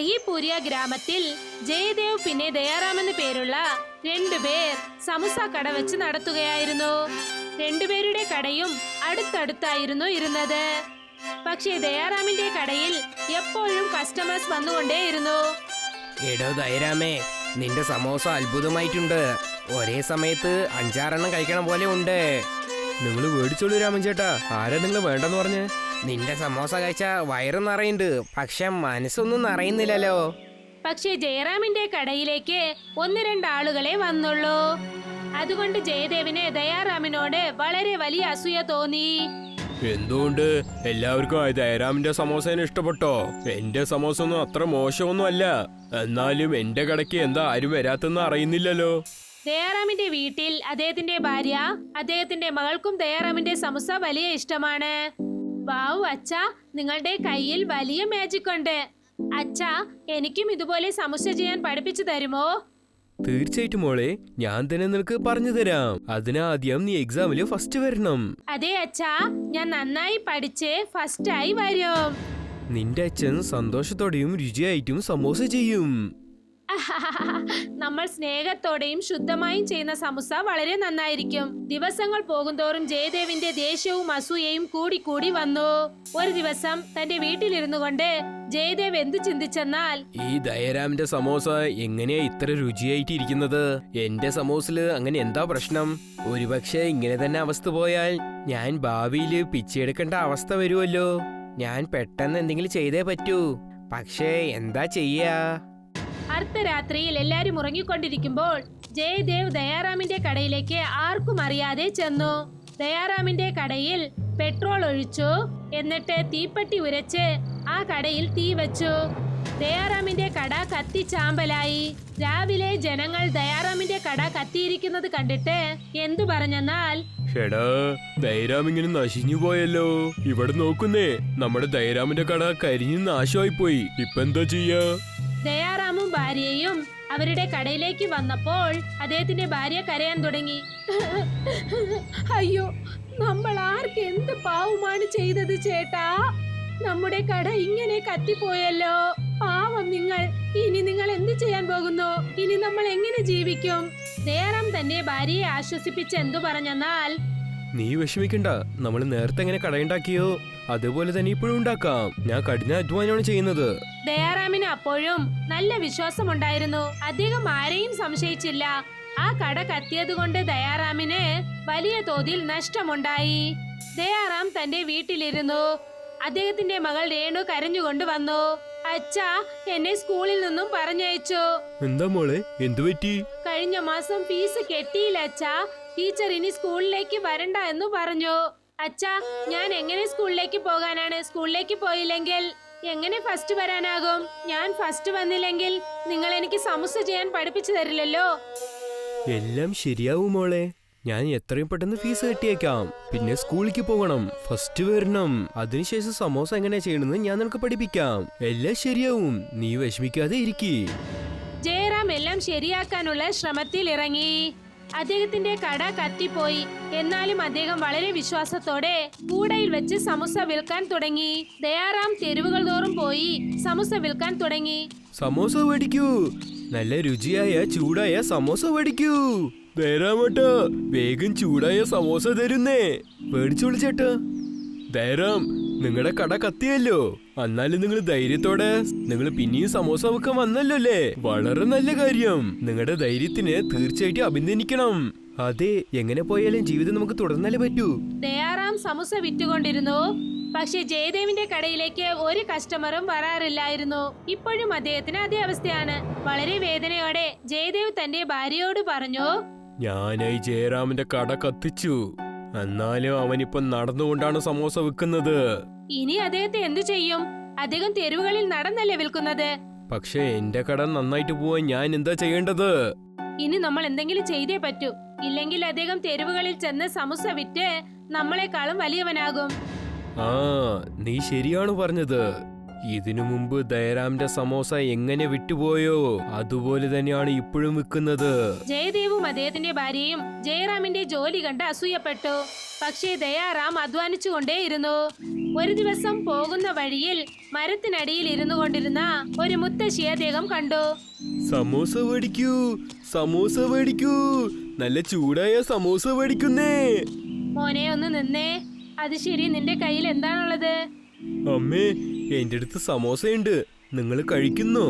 ദഹിപൂരിയ ഗ്രാമത്തിൽ ജയദേവ് പിന്നെ ദയാറാം എന്ന പേരുള്ള രണ്ടുപേർ സമൂസ കട വെച്ച് നടത്തുകയായിരുന്നു. രണ്ടുപേരുടെ കടയും അടുത്തടുത്തായിരുന്നു ഇരുന്നത്. പക്ഷേ ദയാറാമിന്റെ കടയിൽ എപ്പോഴും കസ്റ്റമേഴ്സ് വന്നുകൊണ്ടേയിരുന്നു. എടോ ദയരാമേ, നിന്റെ സമോസ അത്ഭുതമായിട്ടുണ്ട്. ഒരേ സമയത്ത് 5-6 കഴിക്കണം പോലെ ഉണ്ട്. നിങ്ങൾ മേടിച്ചോളൂ രാമൻ ചേട്ടാ. ആരാ നിങ്ങൾ വേണ്ടെന്ന് പറഞ്ഞ്? നിന്റെ സമോസ കഴിച്ച വയറ് നിറയുണ്ട്, പക്ഷെ മനസ്സൊന്നും നിറയുന്നില്ലല്ലോ. പക്ഷേ ജയറാമിന്റെ കടയിലേക്ക് 1-2 ആളുകളെ വന്നുള്ളൂ. അതുകൊണ്ട് ജയദേവിന് ദയാറാമിനോട് വളരെ വലിയ അസൂയ തോന്നി. എന്തുകൊണ്ട് എല്ലാവർക്കും ദയറാമിന്റെ സമോസേനെ ഇഷ്ടപ്പെട്ടോ? എന്റെ സമോസ ഒന്നും അത്ര മോശമൊന്നും അല്ല. എന്നാലും എന്റെ കടയ്ക്ക് എന്താ ആരും വരാത്തെന്ന് അറിയുന്നില്ലല്ലോ. ദയാറാമിന്റെ വീട്ടിൽ അദ്ദേഹത്തിന്റെ ഭാര്യ, അദ്ദേഹത്തിന്റെ മകൾക്കും ദയാറാമിന്റെ സമൂസ വലിയ ഇഷ്ടമാണ്. വാവു അച്ഛാ, നിങ്ങളുടെ കയ്യിൽ വലിയ മാജിക് ഉണ്ട്. അച്ഛാ, എനിക്കും ഇതുപോലെ സമൂസ ചെയ്യാൻ പഠിപ്പിച്ചു തരുമോ? തീർച്ചയായിട്ടും മോളെ, ഞാൻ തന്നെ നിനക്ക് പറഞ്ഞു തരാം. അതിനാദ്യം നീ എക്സാമില് ഫസ്റ്റ് വരണം. അതെ അച്ഛാ, ഞാൻ നന്നായി പഠിച്ച് ഫസ്റ്റായി വരും. നിന്റെ അച്ഛൻ സന്തോഷത്തോടെയും രുചിയായിട്ടും സമോസ ചെയ്യും. നമ്മൾ സ്നേഹത്തോടെയും ശുദ്ധമായും ചെയ്യുന്ന സമൂസ വളരെ നന്നായിരിക്കും. ദിവസങ്ങൾ പോകുന്തോറും ജയദേവിന്റെ ദേഷ്യവും അസൂയയും കൂടി വന്നു. ഒരു ദിവസം തന്റെ വീട്ടിലിരുന്നു കൊണ്ട് ജയദേവ് എന്ത് ചിന്തിച്ചെന്നാൽ, ഈ ദയരാമിന്റെ സമോസ എങ്ങനെയാ ഇത്ര രുചിയായിട്ട് ഇരിക്കുന്നത്? എന്റെ സമോസില് അങ്ങനെ എന്താ പ്രശ്നം? ഒരുപക്ഷെ ഇങ്ങനെ തന്നെ അവസ്ഥ പോയാൽ ഞാൻ ഭാവിയില് പിച്ചെടുക്കേണ്ട അവസ്ഥ വരുമല്ലോ. ഞാൻ പെട്ടെന്ന് എന്തെങ്കിലും ചെയ്തേ പറ്റൂ. പക്ഷേ എന്താ ചെയ്യാ? അർദ്ധരാത്രിയിൽ എല്ലാരും ഉറങ്ങിക്കൊണ്ടിരിക്കുമ്പോൾ ജയദേവ് ദയാറാമിന്റെ കടയിലേക്ക് ആർക്കും അറിയാതെ ചെന്നു. ദയാറാമിന്റെ കടയിൽ പെട്രോൾ ഒഴിച്ചു. എന്നിട്ട് തീപ്പെട്ടി ഉരച്ച് ആ കടയിൽ തീ വെച്ചു. ദയാറാമിന്റെ കട കത്തിച്ചാമ്പലായി. രാവിലെ ജനങ്ങൾ ദയാറാമിന്റെ കട കത്തിയിരിക്കുന്നത് കണ്ടിട്ട് എന്തു പറഞ്ഞെന്നാൽ, ഷെടാ, ദയരാം ഇങ്ങനെ നശിഞ്ഞു പോയല്ലോ. ഇവിടെ നോക്കുന്നേ, നമ്മുടെ ദയരാമിന്റെ കട കരിഞ്ഞ് നാശമായി പോയി. ഇപ്പൊ എന്താ ചെയ്യാ? ദയാറാമും ഭാര്യയും അവരുടെ കടയിലേക്ക് വന്നപ്പോൾ അദ്ദേഹത്തിന്റെ ഭാര്യ കരയാൻ തുടങ്ങി. അയ്യോ, നമ്മൾ ആർക്ക് എന്ത് പാവമാണ് ചെയ്തത് ചേട്ടാ? നമ്മുടെ കട ഇങ്ങനെ കത്തിപ്പോയല്ലോ. പാവം നിങ്ങൾ. ഇനി നിങ്ങൾ എന്ത് ചെയ്യാൻ പോകുന്നു? ഇനി നമ്മൾ എങ്ങനെ ജീവിക്കും? ദയാറാം തന്റെ ഭാര്യയെ ആശ്വസിപ്പിച്ച് എന്തു പറഞ്ഞെന്നാൽ, നീ വിഷമിക്കണ്ട. നമ്മൾ നേരത്തെ എങ്ങനെ കടയുണ്ടാക്കിയോ അതുപോലെ തന്നെ ഇപ്പോഴും ഉണ്ടാക്കാം. ഞാൻ കഠിന അധ്വാനമാണ് ചെയ്യുന്നത്. ദയാറാമിന് അപ്പോഴും നല്ല വിശ്വാസമുണ്ടായിരുന്നു. അദ്ദേഹം ആരെയും സംശയിച്ചില്ല. ആ കട കത്തിയതുകൊണ്ട് ദയാറാമിന് വലിയ തോതിൽ നഷ്ടമുണ്ടായി. ദയാറാം തന്റെ വീട്ടിലിരുന്നു. അദ്ദേഹത്തിന്റെ മകൾ രേണു കരഞ്ഞുകൊണ്ട് വന്നു. അച്ഛാ, എന്നെ സ്കൂളിൽ നിന്നും പറഞ്ഞയച്ചു. എന്താ മോളെ, എന്തു പറ്റി? കഴിഞ്ഞ മാസം ഫീസ് കെട്ടിയില്ല അച്ഛാ. ടീച്ചർ ഇനി സ്കൂളിലേക്ക് വരണ്ട എന്ന് പറഞ്ഞു. അച്ഛാ, ഞാൻ എങ്ങനെ സ്കൂളിലേക്ക് പോകാനാണ്? സ്കൂളിലേക്ക് പോയില്ലെങ്കിൽ എങ്ങനെ ഫസ്റ്റ് വരാനാകും? ഞാൻ ഫസ്റ്റ് വന്നില്ലെങ്കിൽ നിങ്ങൾ എനിക്ക് സമൂസ ചെയ്യാൻ പഠിപ്പിച്ചു തരില്ലല്ലോ. എല്ലാം ശരിയാവും മോളെ. ഞാൻ എത്രയും പെട്ടെന്ന് ഫീസ് കെട്ടിയേക്കാം. പിന്നെ സ്കൂളിലേക്ക് പോകണം, ഫസ്റ്റ് വരണം. അതിനുശേഷം സമോസ എങ്ങനെയാ ചെയ്യണമെന്ന് ഞാൻ നിനക്ക് പഠിപ്പിക്കാം. എല്ലാം ശരിയാവും, നീ വിഷമിക്കാതെ ഇരിക്കേ. ജയറാം എല്ലാം ശരിയാക്കാനുള്ള ശ്രമത്തിൽ ഇറങ്ങി. അദ്ദേഹത്തിന്റെ കട കത്തിപ്പോയി. എന്നാലും അദ്ദേഹം വളരെ വിശ്വാസത്തോടെ കൂടയിൽ വെച്ച് സമൂസ വിൽക്കാൻ തുടങ്ങി. ദയാറാം തെരുവുകൾ തോറും പോയി സമൂസ വിൽക്കാൻ തുടങ്ങി. സമോസ മേടിക്കൂ, നല്ല രുചിയായ ചൂടായ സമോസ മേടിക്കൂ. ദയറാമേട്ടാ, വേഗം ചൂടായ സമോസ തരുന്നേ. മേടിച്ചോളൂ ചേട്ടാ. ദയറാം, നിങ്ങളുടെ കട കത്തിയല്ലോ. എന്നാലും നിങ്ങൾ ധൈര്യത്തോടെ നിങ്ങൾ പിന്നെയും സമോസ വെക്കാൻ വന്നല്ലോ അല്ലേ? വളരെ നല്ല കാര്യം. നിങ്ങളുടെ ധൈര്യത്തിന് തീർച്ചയായിട്ടും അഭിനന്ദിക്കണം. അതെ, എങ്ങനെ പോയാലും ജീവിതം നമുക്ക് തുടർന്നാലേ പറ്റൂ. ദയാറാം സമൂസ വിറ്റുകൊണ്ടിരുന്നു. പക്ഷെ ജയദേവിന്റെ കടയിലേക്ക് ഒരു കസ്റ്റമറും വരാറില്ലായിരുന്നു. ഇപ്പോഴും അദ്ദേഹത്തിന് അതേ അവസ്ഥയാണ്. വളരെ വേദനയോടെ ജയദേവ് തന്റെ ഭാര്യയോട് പറഞ്ഞു, ഞാനായി ജയറാമിന്റെ കട കത്തിച്ചു. എന്നാലും അവനിപ്പോ നടന്നുകൊണ്ടാണ് സമോസ വിൽക്കുന്നത്. ഇനി അദ്ദേഹത്തെ എന്തു ചെയ്യും? അദ്ദേഹം തെരുവുകളിൽ നടന്നല്ലേ വിൽക്കുന്നത്. പക്ഷെ എന്റെ കട നന്നായിട്ട് പോവാൻ ഞാൻ എന്താ ചെയ്യേണ്ടത്? ഇനി നമ്മൾ എന്തെങ്കിലും ചെയ്തേ പറ്റൂ. ഇല്ലെങ്കിൽ അദ്ദേഹം തെരുവുകളിൽ ചെന്ന് സമൂസ വിറ്റ് നമ്മളെക്കാളും വലിയവനാകും. ആ, നീ ശരിയാണ് പറഞ്ഞത്. ഇതിനു മുമ്പ് ദയറാമിന്റെ സമോസ എങ്ങനെ വിട്ടുപോയോ അതുപോലെ തന്നെയാണ് ഇപ്പോഴും വിൽക്കുന്നത്. ജയദേവും അദ്ദേഹത്തിന്റെ ഭാര്യയും ജയറാമിന്റെ ജോലി കണ്ട് അസൂയപ്പെട്ടു. പക്ഷേ ദയാറാം അധ്വാനിച്ചുകൊണ്ടേയിരുന്നു. ഒരു ദിവസം പോകുന്ന വഴിയിൽ മരത്തിനടിയിൽ ഇരുന്നു കൊണ്ടിരുന്ന ഒരു മുത്തശ്ശിയെ അദ്ദേഹം കണ്ടു. സമോസ മേടിക്കൂ, സമോസ മേടിക്കൂ, നല്ല ചൂടായ സമോസ മേടിക്കുന്നേ. മോനെ ഒന്ന് നിന്നേ. അത് ശരി, നിന്റെ കയ്യിൽ എന്താണുള്ളത്? അമ്മേ, എന്റെ അടുത്ത് സമോസയുണ്ട്, നിങ്ങൾ കഴിക്കുന്നോ?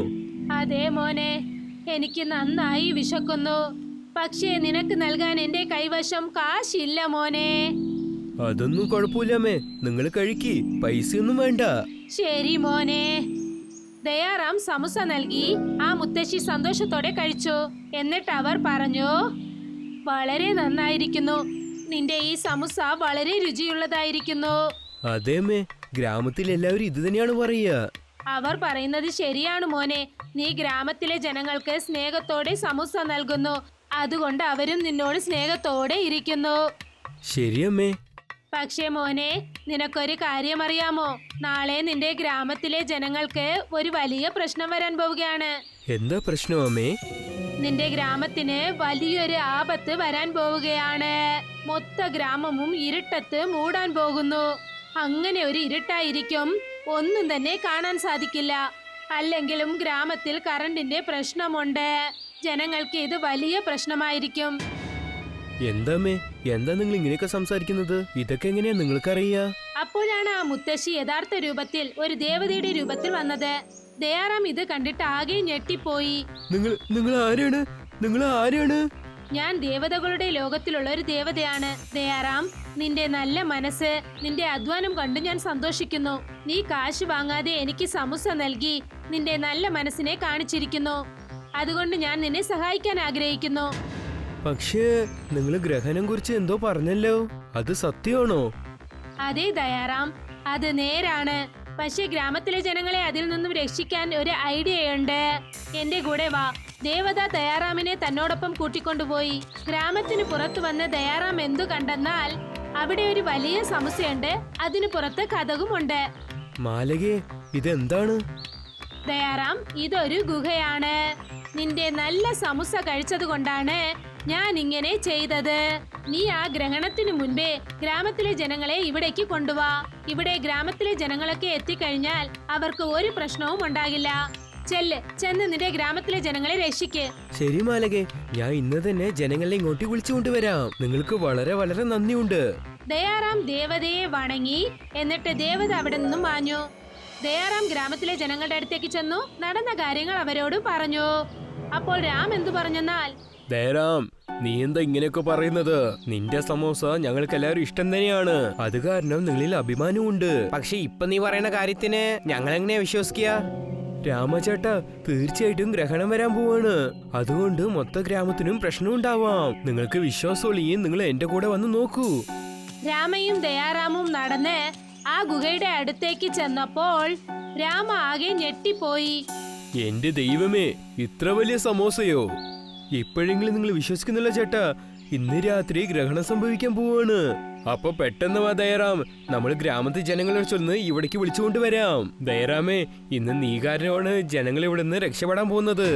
അതെ മോനെ, എനിക്ക് നന്നായി വിശക്കുന്നു. പക്ഷേ നിനക്ക് നൽകാൻ എന്റെ കൈവശം കാശില്ല മോനെ. അതൊന്നും കുഴപ്പമില്ലമ്മേ, നിങ്ങൾ കഴിക്ക്, പൈസയൊന്നും വേണ്ട. ശരി മോനെ. ദയാറാം സമൂസ നൽകി. ആ മുത്തശ്ശി സന്തോഷത്തോടെ കഴിച്ചു. എന്നിട്ട് അവർ പറഞ്ഞു, വളരെ നന്നായിരിക്കുന്നു, നിന്റെ ഈ സമൂസ വളരെ രുചിയുള്ളതായിരിക്കുന്നു. അതേമ്മേ, ഗ്രാമത്തിൽ എല്ലാവരും ഇത് തന്നെയാണ് പറയുക. അവർ പറയുന്നത് ശരിയാണ് മോനെ. നീ ഗ്രാമത്തിലെ ജനങ്ങൾക്ക് സ്നേഹത്തോടെ സമൂസ നൽകുന്നു, അതുകൊണ്ട് അവരും നിന്നോട് സ്നേഹത്തോടെ ഇരിക്കുന്നു. ശരിയമ്മേ. പക്ഷേ മോനെ, നിനക്കൊരു കാര്യം അറിയാമോ? നാളെ നിന്റെ ഗ്രാമത്തിലെ ജനങ്ങൾക്ക് ഒരു വലിയ പ്രശ്നം വരാൻ പോവുകയാണ്. എന്താ പ്രശ്നം അമ്മേ? നിന്റെ ഗ്രാമത്തിന് വലിയൊരു ആപത്ത് വരാൻ പോവുകയാണ്. മൊത്ത ഗ്രാമവും ഇരുട്ടത്ത് മൂടാൻ പോകുന്നു. അങ്ങനെ ഒരു ഇരുട്ടായിരിക്കും, ഒന്നും തന്നെ കാണാൻ സാധിക്കില്ല. അല്ലെങ്കിലും ഗ്രാമത്തിൽ കറണ്ടിന്റെ പ്രശ്നമുണ്ട്. ജനങ്ങൾക്ക് ഇത് വലിയ പ്രശ്നമായിരിക്കും. എന്താമ്മേ, എന്താ നിങ്ങൾ ഇങ്ങനെയൊക്കെ സംസാരിക്കുന്നത്? ഇതൊക്കെ എങ്ങനെയാ നിങ്ങൾക്കറിയാ? അപ്പോഴാണ് ആ മുത്തശ്ശി യഥാർത്ഥ രൂപത്തിൽ ഒരു ദേവതയുടെ രൂപത്തിൽ വന്നത്. ദയാറാം ഇത് കണ്ടിട്ട് ആകെ ഞെട്ടിപ്പോയി. നിങ്ങൾ ആരാണ്? നിങ്ങൾ ആരാണ്? ഞാൻ ദേവതകളുടെ ലോകത്തിലുള്ള ഒരു ദേവതയാണ് ദയാറാം. നിന്റെ നല്ല മനസ്സ്, നിന്റെ അധ്വാനം കണ്ട് ഞാൻ സന്തോഷിക്കുന്നു. നീ കാശ് വാങ്ങാതെ എനിക്ക് സമൂസ നൽകി നിന്റെ നല്ല മനസ്സിനെ കാണിച്ചിരിക്കുന്നു. അതുകൊണ്ട് ഞാൻ നിന്നെ സഹായിക്കാൻ ആഗ്രഹിക്കുന്നു. പക്ഷേ നിങ്ങൾ ഗ്രഹണം കുറിച്ച് എന്തോ പറഞ്ഞല്ലോ, അത് സത്യമാണോ? അതെ ദയാറാം, അത് നേരാണ്. പക്ഷേ ഗ്രാമത്തിലെ ജനങ്ങളെ അതിൽ നിന്നും രക്ഷിക്കാൻ ഒരു ഐഡിയയുണ്ട്. എന്റെ കൂടെ വാ. ദേവത ദയാറാമിനെ തന്നോടൊപ്പം കൂട്ടിക്കൊണ്ടുപോയി. ഗ്രാമത്തിന് പുറത്തു വന്ന് ദയാറാം എന്തു കണ്ടെന്നാൽ അവിടെ ഒരു വലിയ സമസ്യയുണ്ട്. അതിന് പുറത്ത് കതകുമുണ്ട്. മാലകേ, ഇതെന്താണ്? ദയാറാം, ഇതൊരു ഗുഹയാണ്. നിന്റെ നല്ല സമൂസ കഴിച്ചത് കൊണ്ടാണ് ഞാൻ ഇങ്ങനെ ചെയ്തത്. നീ ആ ഗ്രഹണത്തിന് മുൻപേ ഗ്രാമത്തിലെ ജനങ്ങളെ ഇവിടേക്ക് കൊണ്ടുവാ. ഇവിടെ ഗ്രാമത്തിലെ ജനങ്ങളൊക്കെ എത്തിക്കഴിഞ്ഞാൽ അവർക്ക് ഒരു പ്രശ്നവും ഉണ്ടാകില്ല. ചെന്ന് നിന്റെ ഗ്രാമത്തിലെ ജനങ്ങളെ രക്ഷിക്ക്. ശരി മാലകേ, ഞാൻ ഇന്ന് തന്നെ ജനങ്ങളെ ഇങ്ങോട്ട് വിളിച്ചു കൊണ്ടുവരാം. നിങ്ങൾക്ക് വളരെ വളരെ നന്ദിയുണ്ട്. ദയാറാം ദേവതയെ വണങ്ങി. എന്നിട്ട് ദേവത അവിടെ നിന്നും മാഞ്ഞു. ദയാറാം ഗ്രാമത്തിലെ ജനങ്ങളുടെ അടുത്തേക്ക് ചെന്നു നടന്ന കാര്യങ്ങൾ അവരോട് പറഞ്ഞു. അപ്പോൾ രാം എന്തു പറഞ്ഞെന്നാൽ, ദയറാം, നീ എന്താ ഇങ്ങനെയൊക്കെ പറയുന്നത്? നിന്റെ സമോസ ഞങ്ങൾക്ക് എല്ലാവരും ഇഷ്ടം തന്നെയാണ്. അത് കാരണം നിങ്ങളിൽ അഭിമാനമുണ്ട്. പക്ഷെ ഇപ്പൊ നീ പറയുന്ന കാര്യത്തിന് ഞങ്ങൾ എങ്ങനെയാ വിശ്വസിക്കുക? രാമചേട്ടാ, തീർച്ചയായിട്ടും ഗ്രഹണം വരാൻ പോവാണ്. അതുകൊണ്ട് മൊത്ത ഗ്രാമത്തിനും പ്രശ്നം ഉണ്ടാവാം. നിങ്ങൾക്ക് വിശ്വാസമുള്ളെങ്കിൽ നിങ്ങൾ എന്റെ കൂടെ വന്ന് നോക്കൂ. രാമയും ദയാറാമും നടന്ന് ആ ഗുഹയുടെ അടുത്തേക്ക് ചെന്നപ്പോൾ രാമ ആകെ ഞെട്ടിപ്പോയി. എന്റെ ദൈവമേ, ഇത്ര വലിയ സമോസയോ? ഇപ്പോഴെങ്കിലും നിങ്ങൾ വിശ്വസിക്കുന്നില്ല ചേട്ടാ. ഇന്ന് രാത്രി ഗ്രഹണം സംഭവിക്കാൻ പോവാണ്. അപ്പൊ പെട്ടെന്ന് വാ ദയറാം, നമ്മൾ ഗ്രാമത്തിൽ ജനങ്ങളെ ചൊന്ന് ഇവിടേക്ക് വിളിച്ചുകൊണ്ട് വരാം. ദയറാമേ, ഇന്ന് നീ കാരണമാണ് ജനങ്ങൾ ഇവിടെ നിന്ന് രക്ഷപ്പെടാൻ പോകുന്നത്.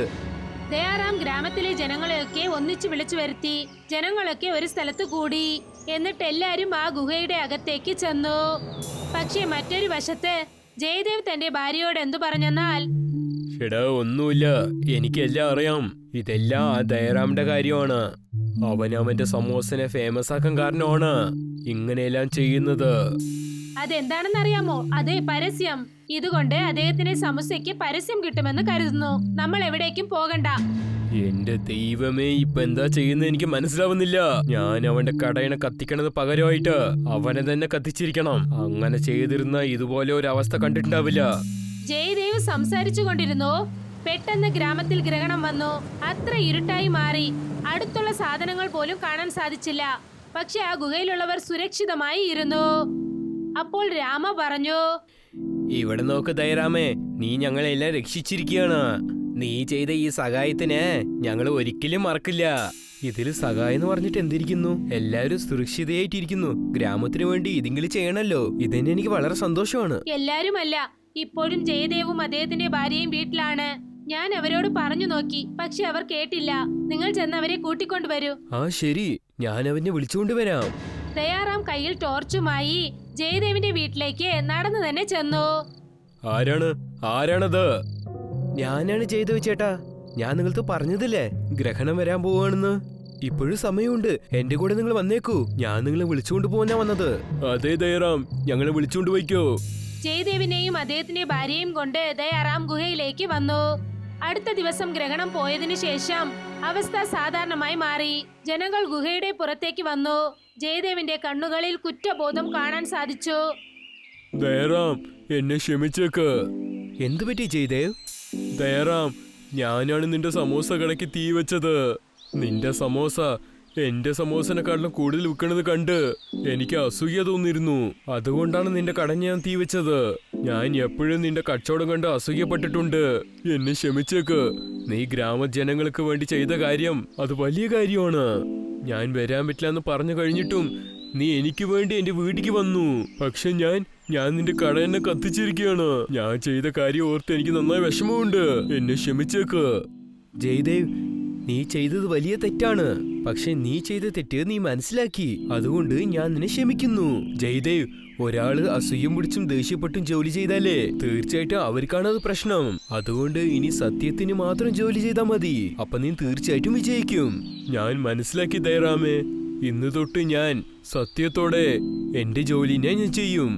ദയാറാം ഗ്രാമത്തിലെ ജനങ്ങളെയൊക്കെ ഒന്നിച്ചു വിളിച്ചു വരുത്തി. ജനങ്ങളൊക്കെ ഒരു സ്ഥലത്ത് കൂടി. എന്നിട്ട് എല്ലാരും ആ ഗുഹയുടെ അകത്തേക്ക് ചെന്നു. പക്ഷേ മറ്റൊരു വശത്ത് ജയദേവ് തന്റെ ഭാര്യയോട് എന്തു പറഞ്ഞെന്നാൽ, എടാ, ഒന്നുമില്ല, എനിക്കെല്ലാം അറിയാം. ഇതെല്ലാം ആ ദയറാമിന്റെ കാര്യമാണ്. അവന്റെ സമോസനെ ഫേമസ് ആക്കാൻ കാരണമാണ് ഇങ്ങനെയെല്ലാം ചെയ്യുന്നത്. അതെന്താണെന്ന് അറിയാമോ? അതെ, പരസ്യം. ഇതുകൊണ്ട് അദ്ദേഹത്തിന്റെ സമൂസയ്ക്ക് പരസ്യം കിട്ടുമെന്ന് കരുതുന്നു. നമ്മൾ എവിടേക്കും പോകണ്ട. എന്റെ ദൈവമേ, ഇപ്പൊ എന്താ ചെയ്യുന്നത് എനിക്ക് മനസ്സിലാവുന്നില്ല. ഞാൻ അവന്റെ കടയണ കത്തിക്കണത് പകരമായിട്ട് അവനെ തന്നെ കത്തിച്ചിരിക്കണം. അങ്ങനെ ചെയ്തിരുന്ന ഇതുപോലെ ഒരു അവസ്ഥ കണ്ടിട്ടുണ്ടാവില്ല. ജയദേവ് സംസാരിച്ചു കൊണ്ടിരുന്നു. പെട്ടെന്ന് ഗ്രാമത്തിൽ ഗ്രഹണം വന്നു. അത്ര ഇരുട്ടായി മാറി. അടുത്തുള്ള സാധനങ്ങൾ പോലും കാണാൻ സാധിച്ചില്ല. പക്ഷെ ആ ഗുഹയിലുള്ളവർ സുരക്ഷിതമായി ഇരുന്നു. അപ്പോൾ രാമ പറഞ്ഞു, ഇവിടെ നോക്ക് ദയറാമേ, നീ ഞങ്ങളെല്ലാം രക്ഷിച്ചിരിക്കുകയാണ്. നീ ചെയ്ത ഈ സഹായത്തിന് ഞങ്ങൾ ഒരിക്കലും മറക്കില്ല. ഇതിൽ സഹായം എന്ന് പറഞ്ഞിട്ട് എന്തിരിക്കുന്നു? എല്ലാവരും സുരക്ഷിതയായിട്ടിരിക്കുന്നു. ഗ്രാമത്തിന് വേണ്ടി ഇതെങ്കിലും ചെയ്യണല്ലോ. ഇതെന്നെ എനിക്ക് വളരെ സന്തോഷമാണ്. എല്ലാരുമല്ല, ഇപ്പോഴും ജയദേവും അദ്ദേഹത്തിന്റെ ഭാര്യയും വീട്ടിലാണ്. ഞാൻ അവരോട് പറഞ്ഞു നോക്കി, പക്ഷെ അവർ കേട്ടില്ല. നിങ്ങൾ ചെന്ന് അവരെ കൂട്ടിക്കൊണ്ടുവരൂ. ആ ശരി, ഞാൻ അവനെ വിളിച്ചുകൊണ്ടുവരാം. ദയാറാം കയ്യിൽ ടോർച്ചുമായി ജയദേവിന്റെ വീട്ടിലേക്ക് നടന്നു തന്നെ ചെന്നു. ആരാണത്? ഞാനാണ് ജയദേവ് ചേട്ടാ. ഞാൻ നിങ്ങൾക്ക് പറഞ്ഞതില്ലേ ഗ്രഹണം വരാൻ പോവാണെന്ന്. ഇപ്പോഴും സമയമുണ്ട്. എന്റെ കൂടെ നിങ്ങൾ വന്നേക്കൂ. ഞാൻ നിങ്ങളെ വിളിച്ചുകൊണ്ട് പോകാനാ വന്നത്. അതെ ദയറാം, ഞങ്ങളെ വിളിച്ചുകൊണ്ട് പോയിക്കോ. ജയദേവിനെയും അദ്ദേഹത്തിന്റെ ഭാര്യയും കൊണ്ട് ദയാറാം ഗുഹയിലേക്ക് വന്നു. അടുത്ത ദിവസം ഗ്രഹണം പോയതിനു ശേഷം അവസ്ഥ സാധാരണമായി മാറി. ജനങ്ങൾ ഗുഹയുടെ പുറത്തേക്ക് വന്നു. ജയദേവിന്റെ കണ്ണുകളിൽ കുറ്റബോധം കാണാൻ സാധിച്ചു. ദയറാം, എന്നെ ക്ഷമിച്ചേക്ക്. എന്തു പറ്റി ജയദേവ്? ദയറാം, ഞാനാണ് നിന്റെ സമോസ കടയ്ക്ക് തീ വെച്ചത്. നിന്റെ സമോസ എന്റെ സമോസനെക്കാട്ടിലും കൂടുതൽ വിൽക്കണത് കണ്ട് എനിക്ക് അസൂയ തോന്നിയിരുന്നു. അതുകൊണ്ടാണ് നിന്റെ കട ഞാൻ തീ വെച്ചത്. ഞാൻ എപ്പോഴും നിന്റെ കച്ചവടം കണ്ട് അസൂയപ്പെട്ടിട്ടുണ്ട്. എന്നെ ക്ഷമിച്ചേക്ക്. നീ ഗ്രാമജനങ്ങൾക്ക് വേണ്ടി ചെയ്ത കാര്യം അത് വലിയ കാര്യമാണ്. ഞാൻ വരാൻ പറ്റില്ല എന്ന് പറഞ്ഞു കഴിഞ്ഞിട്ടും നീ എനിക്ക് വേണ്ടി എന്റെ വീട്ടിക്ക് വന്നു. പക്ഷെ ഞാൻ നിന്റെ കട എന്നെ കത്തിച്ചിരിക്കുകയാണ്. ഞാൻ ചെയ്ത കാര്യം ഓർത്ത് എനിക്ക് നന്നായി വിഷമമുണ്ട്. എന്നെ ക്ഷമിച്ചേക്ക്. ജയദേവ്, നീ ചെയ്തത് വലിയ തെറ്റാണ്. പക്ഷെ നീ ചെയ്ത തെറ്റ് നീ മനസ്സിലാക്കി. അതുകൊണ്ട് ഞാൻ നിന്നെ ക്ഷമിക്കുന്നു. ജയദേവ്, ഒരാള് അസൂയം പിടിച്ചും ദേഷ്യപ്പെട്ടും ജോലി ചെയ്താലേ തീർച്ചയായിട്ടും അവർക്കാണ് അത് പ്രശ്നം. അതുകൊണ്ട് ഇനി സത്യത്തിന് മാത്രം ജോലി ചെയ്താൽ മതി. അപ്പൊ നീ തീർച്ചയായിട്ടും വിജയിക്കും. ഞാൻ മനസ്സിലാക്കി ദയറാമേ. ഇന്ന് തൊട്ട് ഞാൻ സത്യത്തോടെ എന്റെ ജോലിനെ ഞാൻ ചെയ്യും.